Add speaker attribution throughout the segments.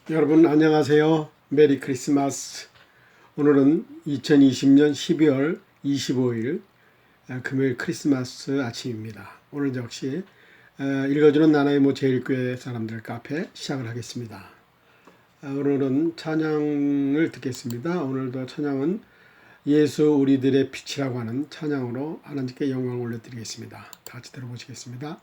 Speaker 1: 여러분 안녕하세요. 메리 크리스마스. 오늘은 2020년 12월 25일 금요일 크리스마스 아침입니다. 오늘 역시 읽어주는 나나의 모 제일교회 사람들 카페 시작을 하겠습니다. 오늘은 찬양을 듣겠습니다. 오늘도 찬양은 예수 우리들의 빛이라고 하는 찬양으로 하나님께 영광을 올려드리겠습니다. 다 같이 들어보시겠습니다.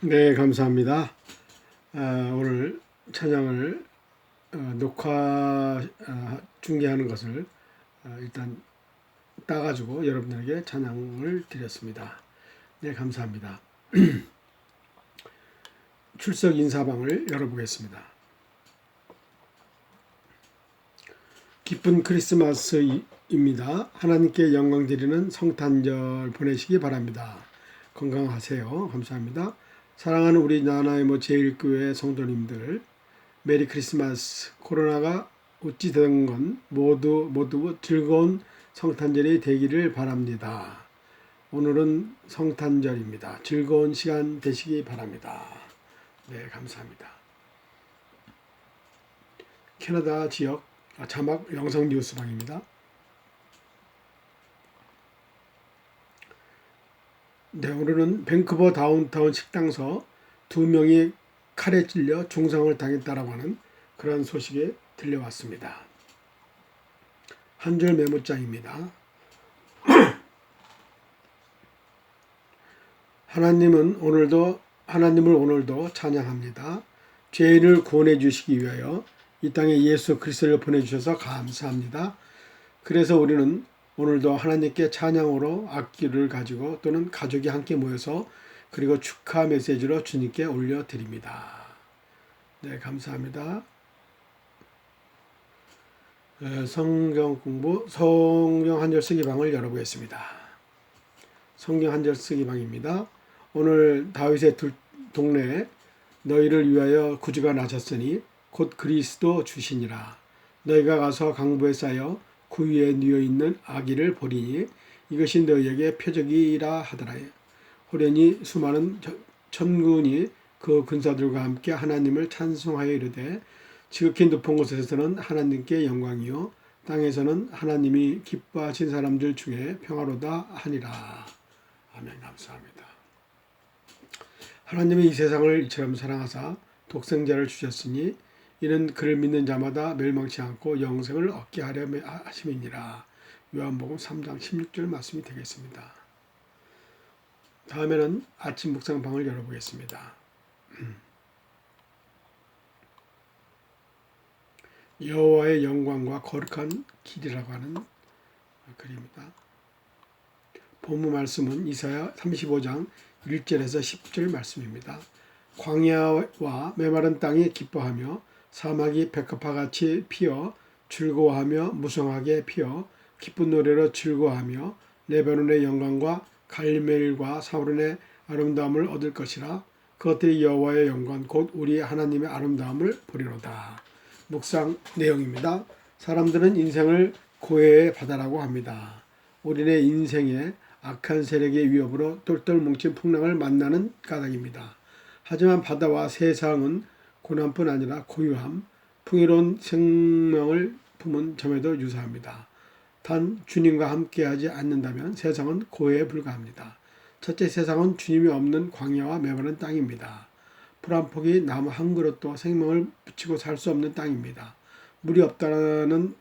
Speaker 1: 네, 감사합니다. 오늘 찬양을 녹화 중계하는 것을 일단 따가지고 여러분들에게 찬양을 드렸습니다. 네, 감사합니다. 출석 인사방을 열어보겠습니다. 기쁜 크리스마스입니다. 하나님께 영광 드리는 성탄절 보내시기 바랍니다. 건강하세요. 감사합니다. 사랑하는 우리 나나이모 제1교회 성도님들, 메리 크리스마스. 코로나가 어찌 된 건 모두 즐거운 성탄절이 되기를 바랍니다. 오늘은 성탄절입니다. 즐거운 시간 되시기 바랍니다. 네, 감사합니다. 캐나다 지역 자막 영상 뉴스방입니다. 네, 오늘은 밴쿠버 다운타운 식당서 2명이 칼에 찔려 중상을 당했다라고 하는 그런 소식이 들려왔습니다. 한 줄 메모장입니다. 하나님을 오늘도 찬양합니다. 죄인을 구원해 주시기 위하여 이 땅에 예수 그리스도를 보내주셔서 감사합니다. 그래서 우리는 오늘도 하나님께 찬양으로 악기를 가지고 또는 가족이 함께 모여서 그리고 축하 메시지로 주님께 올려드립니다. 네, 감사합니다. 성경 공부, 성경 한절 쓰기 방을 열어보겠습니다. 성경 한절 쓰기 방입니다. 오늘 다윗의 동네에 너희를 위하여 구주가 나셨으니 곧 그리스도 주시니라. 너희가 가서 강보에 쌓여 그 위에 뉘어있는 아기를 보리니 이것이 너희에게 표적이라 하더라. 호련히 수많은 천군이 그 군사들과 함께 하나님을 찬송하여 이르되 지극히 높은 곳에서는 하나님께 영광이요 땅에서는 하나님이 기뻐하신 사람들 중에 평화로다 하니라. 아멘. 감사합니다. 하나님이 이 세상을 이처럼 사랑하사 독생자를 주셨으니 이는 그를 믿는 자마다 멸망치 않고 영생을 얻게 하려 하심이니라. 요한복음 3장 16절 말씀이 되겠습니다. 다음에는 아침 묵상방을 열어보겠습니다. 여호와의 영광과 거룩한 길이라고 하는 글입니다. 본문 말씀은 이사야 35장 1절에서 10절 말씀입니다. 광야와 메마른 땅이 기뻐하며 사막이 백합화같이 피어 즐거워하며 무성하게 피어 기쁜 노래로 즐거워하며 레바논의 영광과 갈멜과 사오른의 아름다움을 얻을 것이라. 그것들이 여호와의 영광 곧 우리 하나님의 아름다움을 보리로다. 묵상 내용입니다. 사람들은 인생을 고해의 바다라고 합니다. 우리네 인생에 악한 세력의 위협으로 똘똘 뭉친 풍랑을 만나는 까닭입니다. 하지만 바다와 세상은 고난뿐 아니라 고유함, 풍요로운 생명을 품은 점에도 유사합니다. 단 주님과 함께하지 않는다면 세상은 고해에 불과합니다. 첫째, 세상은 주님이 없는 광야와 메마른 땅입니다. 풀 한 폭이 나무 한 그릇도 생명을 붙이고 살 수 없는 땅입니다. 물이 없다는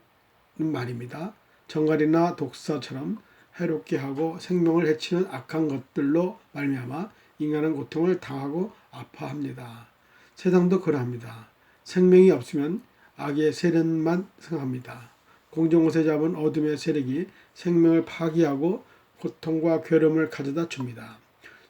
Speaker 1: 말입니다. 정갈이나 독사처럼 해롭게 하고 생명을 해치는 악한 것들로 말미암아 인간은 고통을 당하고 아파합니다. 세상도 그러합니다. 생명이 없으면 악의 세력만 승합니다. 공중옷에 잡은 어둠의 세력이 생명을 파괴하고 고통과 괴로움을 가져다 줍니다.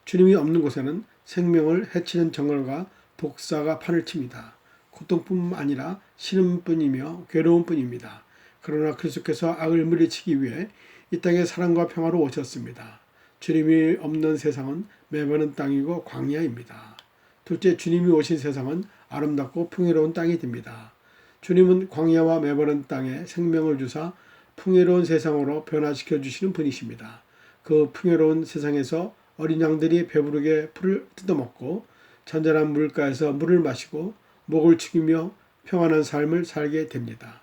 Speaker 1: 주님이 없는 곳에는 생명을 해치는 정글과 독사가 판을 칩니다. 고통뿐만 아니라 신음뿐이며 괴로움뿐입니다. 그러나 그리스도께서 악을 물리치기 위해 이 땅에 사랑과 평화로 오셨습니다. 주님이 없는 세상은 메마른 땅이고 광야입니다. 둘째, 주님이 오신 세상은 아름답고 풍요로운 땅이 됩니다. 주님은 광야와 메마른 땅에 생명을 주사 풍요로운 세상으로 변화시켜 주시는 분이십니다. 그 풍요로운 세상에서 어린 양들이 배부르게 풀을 뜯어먹고 잔잔한 물가에서 물을 마시고 목을 축이며 평안한 삶을 살게 됩니다.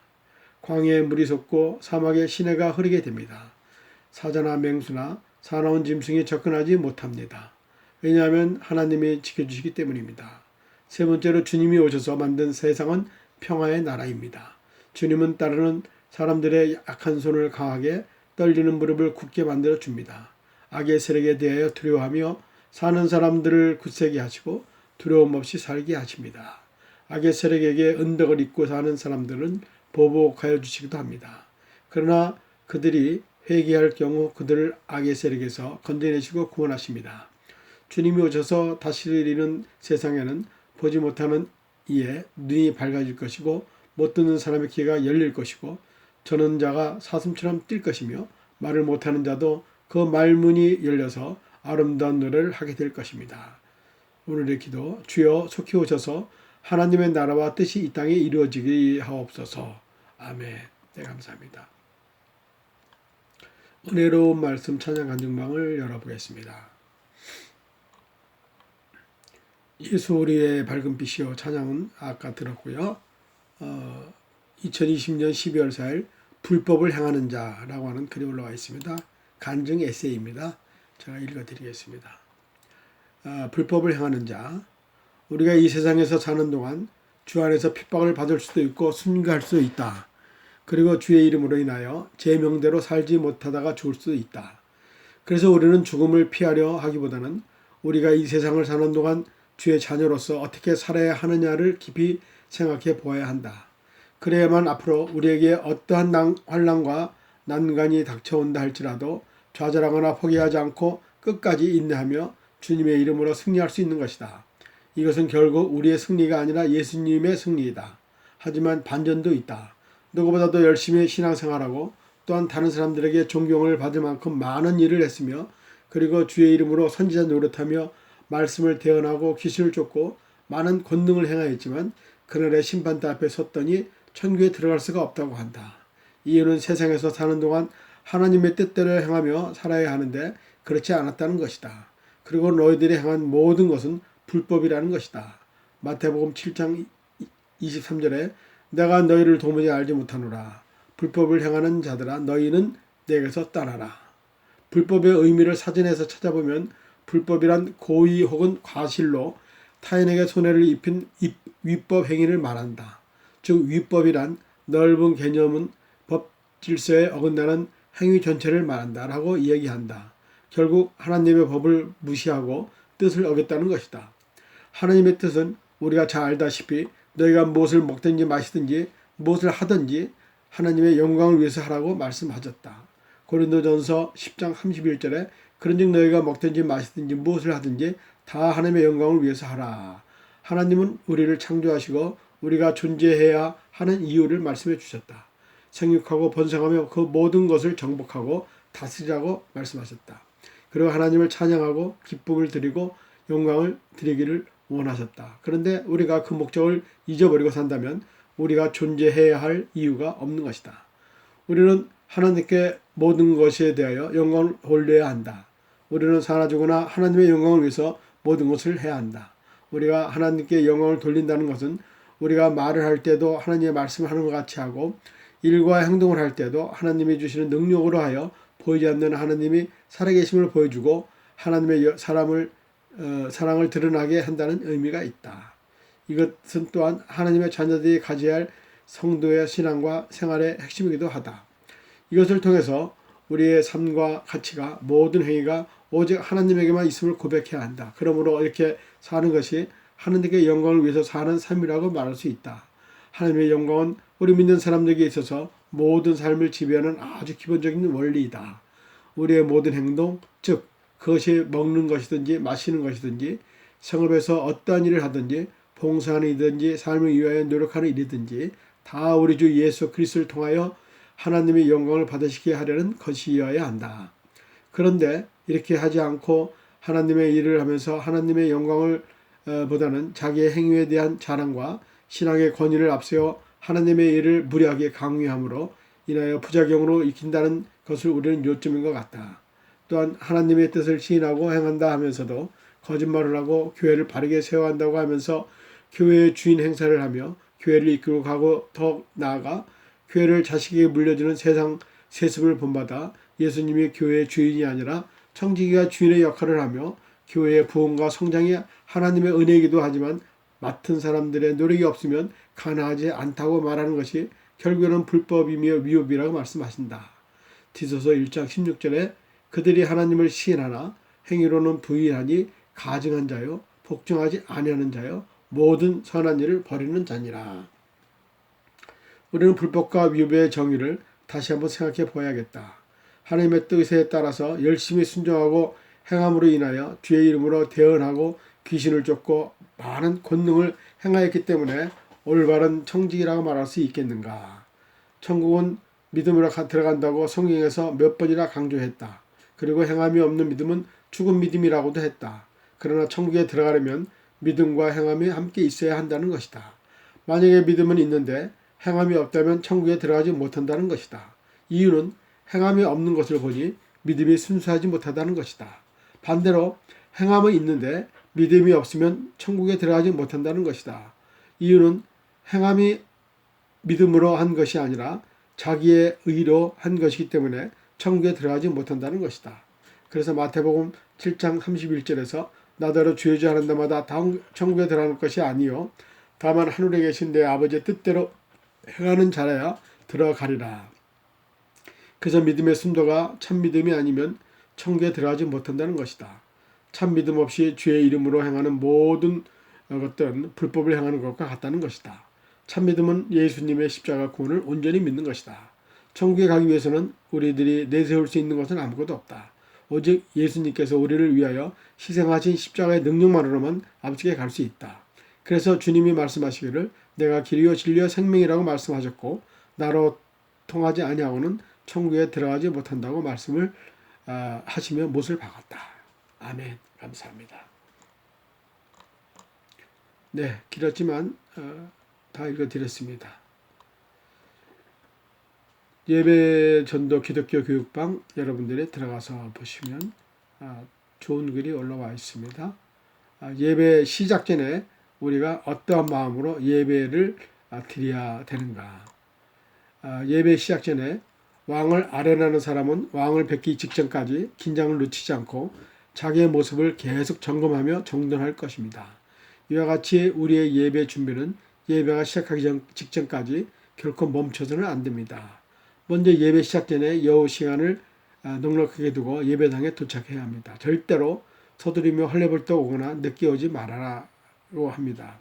Speaker 1: 광야에 물이 솟고 사막에 시내가 흐르게 됩니다. 사자나 맹수나 사나운 짐승이 접근하지 못합니다. 왜냐하면 하나님이 지켜주시기 때문입니다. 세 번째로, 주님이 오셔서 만든 세상은 평화의 나라입니다. 주님은 따르는 사람들의 약한 손을 강하게 떨리는 무릎을 굳게 만들어 줍니다. 악의 세력에 대하여 두려워하며 사는 사람들을 굳세게 하시고 두려움 없이 살게 하십니다. 악의 세력에게 언덕을 잇고 사는 사람들은 보복하여 주시기도 합니다. 그러나 그들이 회개할 경우 그들을 악의 세력에서 건져내시고 구원하십니다. 주님이 오셔서 다스리는 세상에는 보지 못하는 이에 눈이 밝아질 것이고 못 듣는 사람의 귀가 열릴 것이고 저는 자가 사슴처럼 뛸 것이며 말을 못하는 자도 그 말문이 열려서 아름다운 노래를 하게 될 것입니다. 오늘의 기도. 주여 속히 오셔서 하나님의 나라와 뜻이 이 땅에 이루어지게 하옵소서. 아멘. 네, 감사합니다. 은혜로운 말씀 찬양 간증방을 열어보겠습니다. 예수 우리의 밝은 빛이요 찬양은 아까 들었고요. 2020년 12월 4일 불법을 행하는 자라고 하는 글이 올라와 있습니다. 간증 에세이입니다. 제가 읽어드리겠습니다. 불법을 행하는 자. 우리가 이 세상에서 사는 동안 주 안에서 핍박을 받을 수도 있고 순교할 수도 있다. 그리고 주의 이름으로 인하여 제 명대로 살지 못하다가 죽을 수도 있다. 그래서 우리는 죽음을 피하려 하기보다는 우리가 이 세상을 사는 동안 주의 자녀로서 어떻게 살아야 하느냐를 깊이 생각해 보아야 한다. 그래야만 앞으로 우리에게 어떠한 환난과 난관이 닥쳐온다 할지라도 좌절하거나 포기하지 않고 끝까지 인내하며 주님의 이름으로 승리할 수 있는 것이다. 이것은 결국 우리의 승리가 아니라 예수님의 승리이다. 하지만 반전도 있다. 누구보다도 열심히 신앙생활하고 또한 다른 사람들에게 존경을 받을 만큼 많은 일을 했으며 그리고 주의 이름으로 선지자 노릇하며 말씀을 대언하고 귀신을 쫓고 많은 권능을 행하였지만 그날의 심판대 앞에 섰더니 천국에 들어갈 수가 없다고 한다. 이유는 세상에서 사는 동안 하나님의 뜻대로 행하며 살아야 하는데 그렇지 않았다는 것이다. 그리고 너희들이 행한 모든 것은 불법이라는 것이다. 마태복음 7장 23절에 내가 너희를 도무지 알지 못하노라. 불법을 행하는 자들아 너희는 내게서 떠나라. 불법의 의미를 사전에서 찾아보면 불법이란 고의 혹은 과실로 타인에게 손해를 입힌 위법 행위를 말한다. 즉 위법이란 넓은 개념은 법 질서에 어긋나는 행위 전체를 말한다 라고 이야기한다. 결국 하나님의 법을 무시하고 뜻을 어겼다는 것이다. 하나님의 뜻은 우리가 잘 알다시피 너희가 무엇을 먹든지 마시든지 무엇을 하든지 하나님의 영광을 위해서 하라고 말씀하셨다. 고린도전서 10장 31절에 그런즉 너희가 먹든지 마시든지 무엇을 하든지 다 하나님의 영광을 위해서 하라. 하나님은 우리를 창조하시고 우리가 존재해야 하는 이유를 말씀해 주셨다. 생육하고 번성하며 그 모든 것을 정복하고 다스리라고 말씀하셨다. 그리고 하나님을 찬양하고 기쁨을 드리고 영광을 드리기를 원하셨다. 그런데 우리가 그 목적을 잊어버리고 산다면 우리가 존재해야 할 이유가 없는 것이다. 우리는 하나님께 모든 것에 대하여 영광을 돌려야 한다. 우리는 살아주거나 하나님의 영광을 위해서 모든 것을 해야 한다. 우리가 하나님께 영광을 돌린다는 것은 우리가 말을 할 때도 하나님의 말씀을 하는 것 같이 하고 일과 행동을 할 때도 하나님이 주시는 능력으로 하여 보이지 않는 하나님이 살아계심을 보여주고 하나님의 사랑을 드러나게 한다는 의미가 있다. 이것은 또한 하나님의 자녀들이 가져야 할 성도의 신앙과 생활의 핵심이기도 하다. 이것을 통해서 우리의 삶과 가치가 모든 행위가 오직 하나님에게만 있음을 고백해야 한다. 그러므로 이렇게 사는 것이 하나님께 영광을 위해서 사는 삶이라고 말할 수 있다. 하나님의 영광은 우리 믿는 사람들에게 있어서 모든 삶을 지배하는 아주 기본적인 원리이다. 우리의 모든 행동, 즉 그것이 먹는 것이든지 마시는 것이든지 성업에서 어떠한 일을 하든지 봉사하는 일이든지 삶을 위하여 노력하는 일이든지 다 우리 주 예수 그리스도를 통하여 하나님의 영광을 받으시게 하려는 것이어야 한다. 그런데 이렇게 하지 않고 하나님의 일을 하면서 하나님의 영광을 보다는 자기의 행위에 대한 자랑과 신앙의 권위를 앞세워 하나님의 일을 무리하게 강요함으로 인하여 부작용으로 익힌다는 것을 우리는 요점인 것 같다. 또한 하나님의 뜻을 시인하고 행한다 하면서도 거짓말을 하고 교회를 바르게 세워간다고 하면서 교회의 주인 행사를 하며 교회를 이끌고 가고 더 나아가 교회를 자식에게 물려주는 세상 세습을 본받아 예수님이 교회의 주인이 아니라 청지기가 주인의 역할을 하며 교회의 부흥과 성장이 하나님의 은혜이기도 하지만 맡은 사람들의 노력이 없으면 가능하지 않다고 말하는 것이 결국에는 불법이며 위법이라고 말씀하신다. 디도서 1장 16절에 그들이 하나님을 시인하나 행위로는 부인하니 가증한 자요 복종하지 아니하는 자요 모든 선한 일을 버리는 자니라. 우리는 불법과 위법의 정의를 다시 한번 생각해 보아야겠다. 하나님의 뜻에 따라서 열심히 순종하고 행함으로 인하여 주의 이름으로 대언하고 귀신을 쫓고 많은 권능을 행하였기 때문에 올바른 청직이라고 말할 수 있겠는가. 천국은 믿음으로 들어간다고 성경에서 몇 번이나 강조했다. 그리고 행함이 없는 믿음은 죽은 믿음이라고도 했다. 그러나 천국에 들어가려면 믿음과 행함이 함께 있어야 한다는 것이다. 만약에 믿음은 있는데 행함이 없다면 천국에 들어가지 못한다는 것이다. 이유는 행함이 없는 것을 보니 믿음이 순수하지 못하다는 것이다. 반대로 행함은 있는데 믿음이 없으면 천국에 들어가지 못한다는 것이다. 이유는 행함이 믿음으로 한 것이 아니라 자기의 의로 한 것이기 때문에 천국에 들어가지 못한다는 것이다. 그래서 마태복음 7장 31절에서 나더러 주의 주 하는 데마다 천국에 들어가는 것이 아니요 다만 하늘에 계신 내 아버지의 뜻대로 행하는 자라야 들어가리라. 그래서 믿음의 순도가 참 믿음이 아니면 천국에 들어가지 못한다는 것이다. 참 믿음 없이 주의 이름으로 행하는 모든 것들은 불법을 행하는 것과 같다는 것이다. 참 믿음은 예수님의 십자가 구원을 온전히 믿는 것이다. 천국에 가기 위해서는 우리들이 내세울 수 있는 것은 아무것도 없다. 오직 예수님께서 우리를 위하여 희생하신 십자가의 능력만으로만 아버지께 갈 수 있다. 그래서 주님이 말씀하시기를 내가 길이요 진리요 생명이라고 말씀하셨고 나로 통하지 아니하고는 천국에 들어가지 못한다고 말씀을 하시며 못을 박았다. 아멘. 감사합니다. 네, 길었지만 다 읽어드렸습니다. 예배 전도 기독교 교육방 여러분들이 들어가서 보시면 좋은 글이 올라와 있습니다. 예배 시작 전에 우리가 어떠한 마음으로 예배를 드려야 되는가. 예배 시작 전에 왕을 아련하는 사람은 왕을 뵙기 직전까지 긴장을 늦추지 않고 자기의 모습을 계속 점검하며 정돈할 것입니다. 이와 같이 우리의 예배 준비는 예배가 시작하기 직전까지 결코 멈춰서는 안 됩니다. 먼저 예배 시작 전에 여우 시간을 넉넉하게 두고 예배당에 도착해야 합니다. 절대로 서두르며 헐레벌떡 오거나 늦게 오지 말아라고 합니다.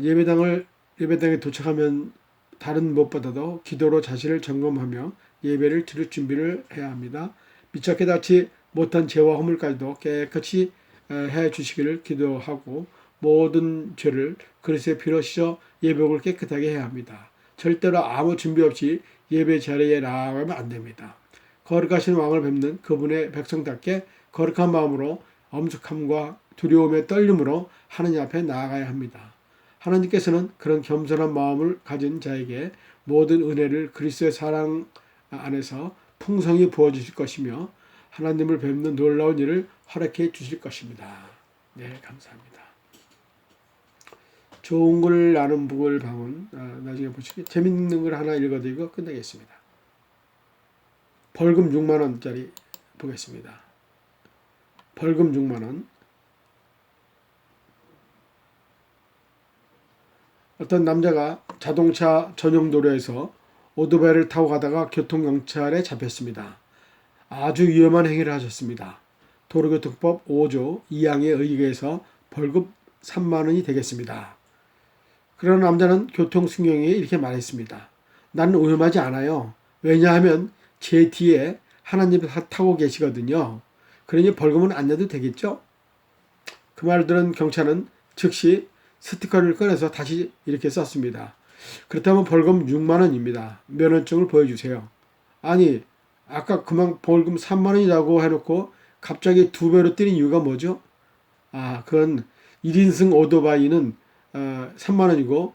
Speaker 1: 예배당에 도착하면 다른 무엇보다도 기도로 자신을 점검하며 예배를 드릴 준비를 해야 합니다. 미처 깨닫지 못한 죄와 허물까지도 깨끗이 해 주시기를 기도하고 모든 죄를 그리스도의 피로 씻어 예복을 깨끗하게 해야 합니다. 절대로 아무 준비 없이 예배 자리에 나아가면 안 됩니다. 거룩하신 왕을 뵙는 그분의 백성답게 거룩한 마음으로 엄숙함과 두려움의 떨림으로 하나님 앞에 나아가야 합니다. 하나님께서는 그런 겸손한 마음을 가진 자에게 모든 은혜를 그리스도의 사랑 안에서 풍성히 부어주실 것이며 하나님을 뵙는 놀라운 일을 허락해 주실 것입니다. 네, 감사합니다. 좋은 글 나눈 북을 방언 나중에 보시기 재밌는 글 하나 읽어드리고 끝내겠습니다. 벌금 6만 원짜리 보겠습니다. 벌금 6만 원. 어떤 남자가 자동차 전용 도로에서 오토바이를 타고 가다가 교통경찰에 잡혔습니다. 아주 위험한 행위를 하셨습니다. 도로교통법 5조 2항에 의거해서 벌금 3만 원이 되겠습니다. 그러나 남자는 교통승경에 이렇게 말했습니다. 나는 위험하지 않아요. 왜냐하면 제 뒤에 하나님이 타고 계시거든요. 그러니 벌금은 안 내도 되겠죠? 그 말을 들은 경찰은 즉시 스티커를 꺼내서 다시 이렇게 썼습니다. 그렇다면 벌금 6만 원입니다. 면허증을 보여주세요. 아니 아까 그만 벌금 3만 원이라고 해놓고 갑자기 2배로 뛰는 이유가 뭐죠? 그건 1인승 오토바이는 3만 원이고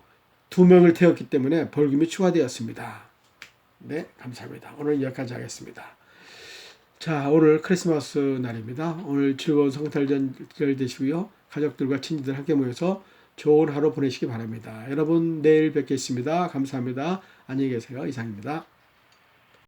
Speaker 1: 2명을 태웠기 때문에 벌금이 추가되었습니다. 네, 감사합니다. 오늘 여기까지 하겠습니다. 자, 오늘 크리스마스 날입니다. 오늘 즐거운 성탄절 되시고요. 가족들과 친지들 함께 모여서 좋은 하루 보내시기 바랍니다. 여러분 내일 뵙겠습니다. 감사합니다. 안녕히 계세요. 이상입니다.